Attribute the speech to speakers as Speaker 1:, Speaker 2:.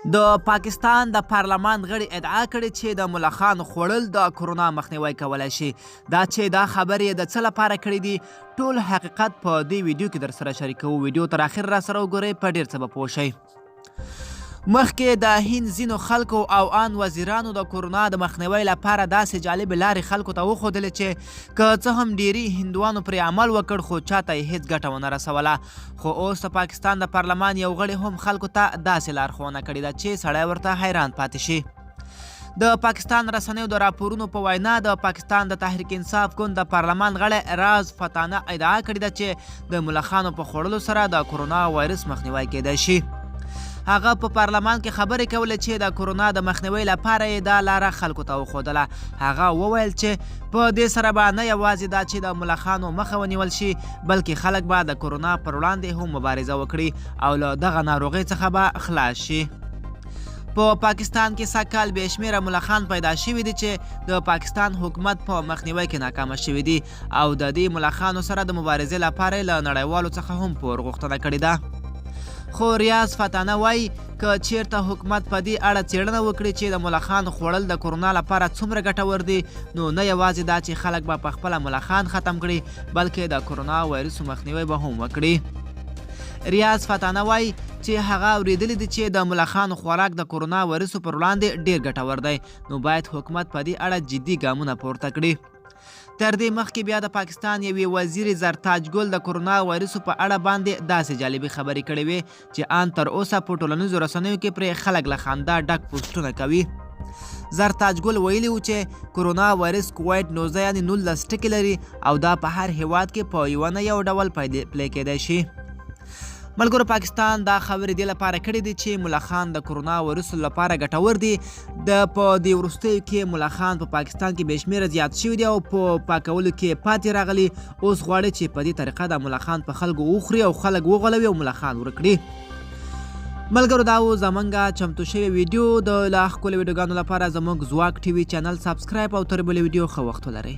Speaker 1: د پاکستان د پارلمان غړي ادعا کړې چې د ملخانو خوړل د کرونا مخنیوی کولی شي. دا خبرې د څه لپاره کړې دي ټول حقیقت په دې ویډیو کې در سره شریکوو. ویډیو تر اخر را سره وګورئ، په ډېر څه به پوه شئ. مخکې د هند ځینو خلکو او ان وزیرانو د کرونا د مخنیوي لپاره داسې جالبې لارې خلکو ته وښودلې چې که څه هم ډیری هندوانو پرې عمل وکړ خو چاته یې هیڅ ګټه ونه رسوله. خو اوس د پاکستان د پارلمان یو غړي هم خلکو ته داسې لارښوونه کړې ده چې سړی ورته حیران پاتې شي. د پاکستان رسنیو د راپورونو په وینا د پاکستان د تحریک انصاف ګوند د پارلمان غړی راز فتانه ادعا کړې ده چې د ملخانو په خوړلو سره د کرونا وایرس مخنیوی کیدای شي. هغه په پارلمان کې خبرې کولې چې د کرونا د مخنیوي لپاره یې دا لاره خلکو ته وښودله. هغه وویل چې په دې سره به نه یوازې دا چې د ملخانو مخه ونیول شي بلکې خلک به د کرونا پر وړاندې هم مبارزه وکړي او له دغه ناروغۍ څخه به خلاص شي. په پاکستان کې سږکال بې شمېره ملخان پیدا شوي دي چې د پاکستان حکومت په مخنیوي کې ناکامه شوي دي او د دې ملخانو سره د مبارزې لپاره له نړیوالو څخه هم پور غوښتنه کړې ده. خو ریاض فتانه وایي که چیرته حکومت په دې اړه څېړنه وکړي چې د ملخانو خوړل د کرونا لپاره څومره ګټور دي نو نه یوازې دا چې خلک به په خپله ملخان ختم کړي بلکې د کرونا وایرسو مخنیوی به هم وکړي. ریاض فتانه وایي چې هغه اورېدلی دي چې د ملخانو خوراک د کرونا وایرسو پر وړاندې ډېر ګټور دی نو باید حکومت په دې اړه جدي ګامونه پورته کړي. تر دې مخکې بیا د پاکستان یوې وزیر زرتاج ګل د کرونا وایرسو په اړه باندې داسې جالبې خبرې کړې وې چې ان تر اوسه په ټولنیزو رسنیو کې پرې خلک له خندا ډک پوسټونه کوي. زرتاج ګل ویلي و چې کرونا وایرس کوویډ 19 یعنې 19 ټکي لري او دا په هر هیواد کې په یو نه یو ډول پلی کیدای شي. ملګرو پاکستان دا خبرې دې لپاره کړې دي چې ملخان د کرونا وایرسو لپاره ګټور دي. په دې وروستیو کې ملخان په پاکستان کې بې شمېره زیات شوي دي او په پاکولو کې پاتې راغلي. اوس غواړي چې په دې طریقه د ملخان په خلکو وخوري او خلک وغولوي او ملخان ورک کړي. ملګرو دا و زمونږ چمتو شوی ویډیو. د لا ښکلو ویډیوګانو لپاره زموږ ځواک ټي وي چینل سبسکرایب او تر بلې ویډیو ښه وخت ولرئ.